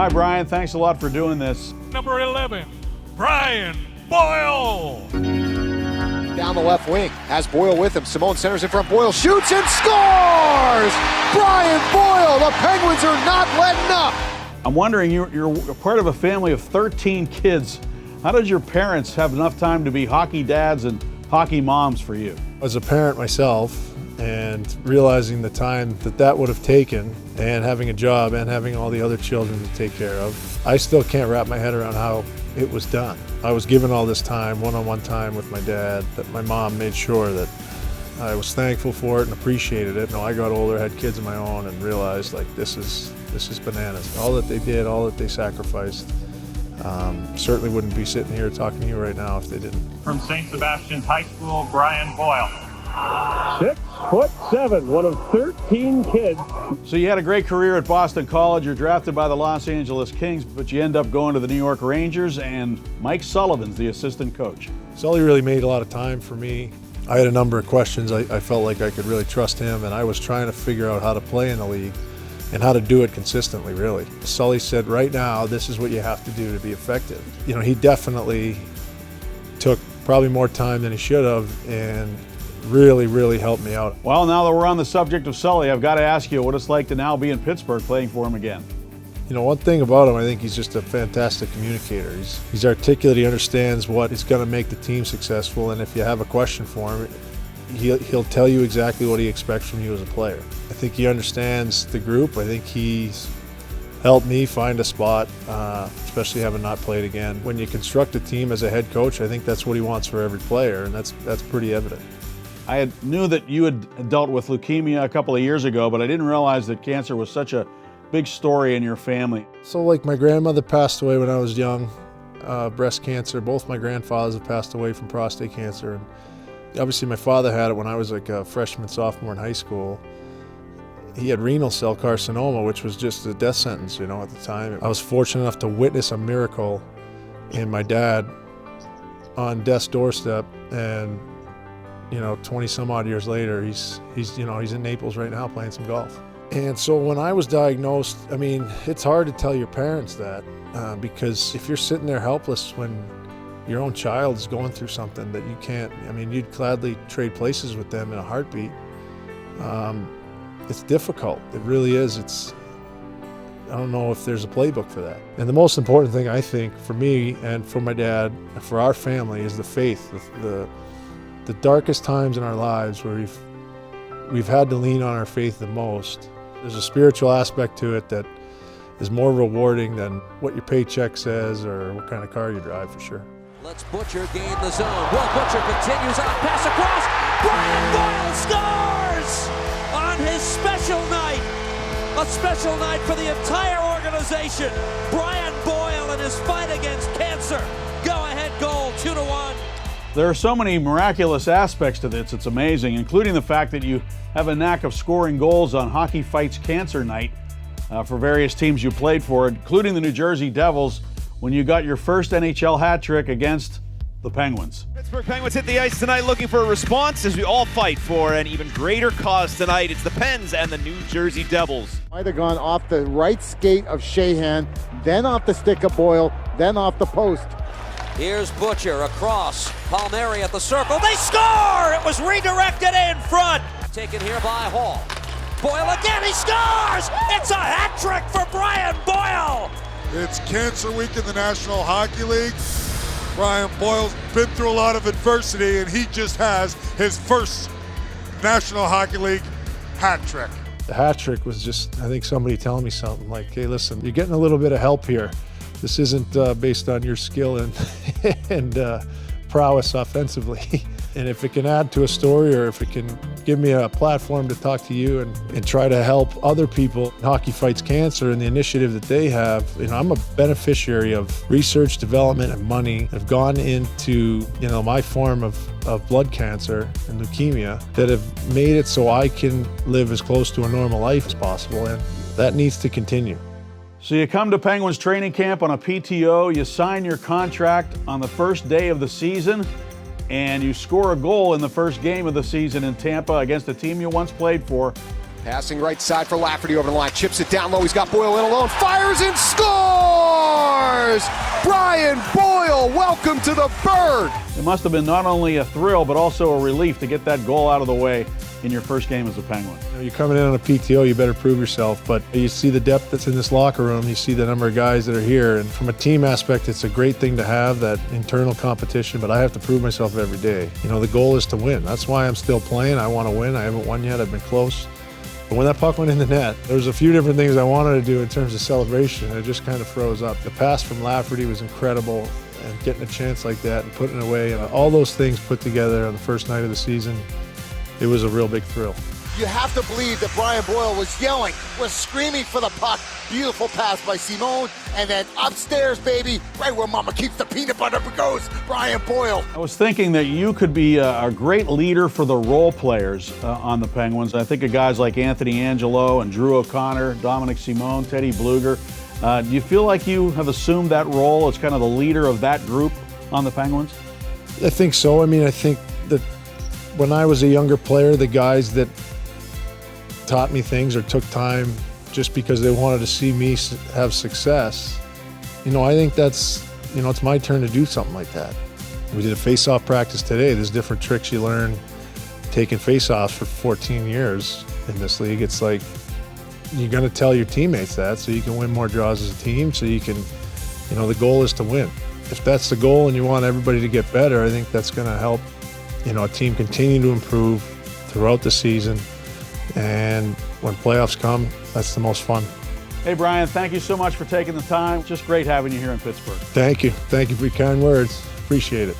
Hi, Brian. Thanks a lot for doing this. Number 11, Brian Boyle. Down the left wing, has Boyle with him. Simone centers in front. Boyle shoots and scores! Brian Boyle, the Penguins are not letting up. I'm wondering, you're part of a family of 13 kids. How did your parents have enough time to be hockey dads and hockey moms for you? As a parent myself, and realizing the time that would have taken, and having a job and having all the other children to take care of, I still can't wrap my head around how it was done. I was given all this time, one-on-one time with my dad, that my mom made sure that I was thankful for it and appreciated it. You know, I got older, had kids of my own, and realized like this is bananas. All that they did, all that they sacrificed. Certainly wouldn't be sitting here talking to you right now if they didn't. From St. Sebastian's High School, Brian Boyle. 6'7", one of 13 kids. So you had a great career at Boston College. You're drafted by the Los Angeles Kings, but you end up going to the New York Rangers, and Mike Sullivan's the assistant coach. Sully really made a lot of time for me. I had a number of questions. I felt like I could really trust him, and I was trying to figure out how to play in the league and how to do it consistently, really. Sully said, right now, this is what you have to do to be effective. You know, he definitely took probably more time than he should have, and really helped me out. Well, now that we're on the subject of Sully, I've got to ask you what it's like to now be in Pittsburgh playing for him again. You know, one thing about him, I think he's just a fantastic communicator. He's articulate, he understands what is going to make the team successful, and if you have a question for him, he'll tell you exactly what he expects from you as a player. I think he understands the group. I think he's helped me find a spot, especially having not played again. When you construct a team as a head coach, I think that's what he wants for every player, and that's pretty evident. I knew that you had dealt with leukemia a couple of years ago, but I didn't realize that cancer was such a big story in your family. So like my grandmother passed away when I was young, breast cancer. Both my grandfathers have passed away from prostate cancer. And obviously my father had it when I was like a freshman, sophomore in high school. He had renal cell carcinoma, which was just a death sentence, you know, at the time. I was fortunate enough to witness a miracle in my dad on death's doorstep, and you know, 20 some odd years later, he's in Naples right now playing some golf. And so when I was diagnosed, I mean, it's hard to tell your parents that because if you're sitting there helpless when your own child is going through something that you can't, I mean, you'd gladly trade places with them in a heartbeat. It's difficult. It really is. I don't know if there's a playbook for that. And the most important thing, I think, for me and for my dad, and for our family, is the faith. The darkest times in our lives where we've had to lean on our faith the most. There's a spiritual aspect to it that is more rewarding than what your paycheck says or what kind of car you drive, for sure. Let's Butcher gain the zone. Well, Butcher continues on, pass across. Brian Boyle scores on his special night. A special night for the entire organization. Brian Boyle in his fight against cancer. Go-ahead goal, 2-1. There are so many miraculous aspects to this, it's amazing, including the fact that you have a knack of scoring goals on Hockey Fights Cancer Night for various teams you played for, including the New Jersey Devils, when you got your first NHL hat trick against the Penguins. Pittsburgh Penguins hit the ice tonight looking for a response as we all fight for an even greater cause tonight. It's the Pens and the New Jersey Devils. Might have gone off the right skate of Sheahan, then off the stick of Boyle, then off the post. Here's Butcher across. Palmieri at the circle. They score! It was redirected in front. Taken here by Hall. Boyle again, he scores! It's a hat trick for Brian Boyle! It's Cancer Week in the National Hockey League. Brian Boyle's been through a lot of adversity, and he just has his first National Hockey League hat trick. The hat trick was just, I think, somebody telling me something like, hey, listen, you're getting a little bit of help here. This isn't based on your skill and prowess offensively. And if it can add to a story, or if it can give me a platform to talk to you and try to help other people, Hockey Fights Cancer and the initiative that they have, you know, I'm a beneficiary of research, development, and money that have gone into, you know, my form of blood cancer and leukemia that have made it so I can live as close to a normal life as possible, and that needs to continue. So you come to Penguins training camp on a PTO, you sign your contract on the first day of the season, and you score a goal in the first game of the season in Tampa against a team you once played for. Passing right side for Lafferty over the line. Chips it down low. He's got Boyle in alone. Fires and scores! Brian Boyle, welcome to the Bird. It must have been not only a thrill, but also a relief to get that goal out of the way in your first game as a Penguin. You're coming in on a PTO, you better prove yourself, but you see the depth that's in this locker room, you see the number of guys that are here, and from a team aspect, it's a great thing to have, that internal competition, but I have to prove myself every day. You know, the goal is to win. That's why I'm still playing. I want to win. I haven't won yet. I've been close. But when that puck went in the net, there was a few different things I wanted to do in terms of celebration, and it just kind of froze up. The pass from Lafferty was incredible, and getting a chance like that and putting it away, and all those things put together on the first night of the season, it was a real big thrill. You have to believe that Brian Boyle was yelling, was screaming for the puck. Beautiful pass by Simone, and then upstairs, baby, right where mama keeps the peanut butter goes, Brian Boyle. I was thinking that you could be a great leader for the role players on the Penguins. I think of guys like Anthony Angelo and Drew O'Connor, Dominic Simone, Teddy Bluger. Do you feel like you have assumed that role as kind of the leader of that group on the Penguins? I think so. I mean, I think that when I was a younger player, the guys that taught me things or took time just because they wanted to see me have success, you know, I think that's, you know, it's my turn to do something like that. We did a face-off practice today. There's different tricks you learn taking face-offs for 14 years in this league. It's like, you're going to tell your teammates that so you can win more draws as a team, so you can, you know, the goal is to win. If that's the goal and you want everybody to get better, I think that's going to help, you know, a team continue to improve throughout the season. And when playoffs come, that's the most fun. Hey, Brian, thank you so much for taking the time. Just great having you here in Pittsburgh. Thank you. Thank you for your kind words. Appreciate it.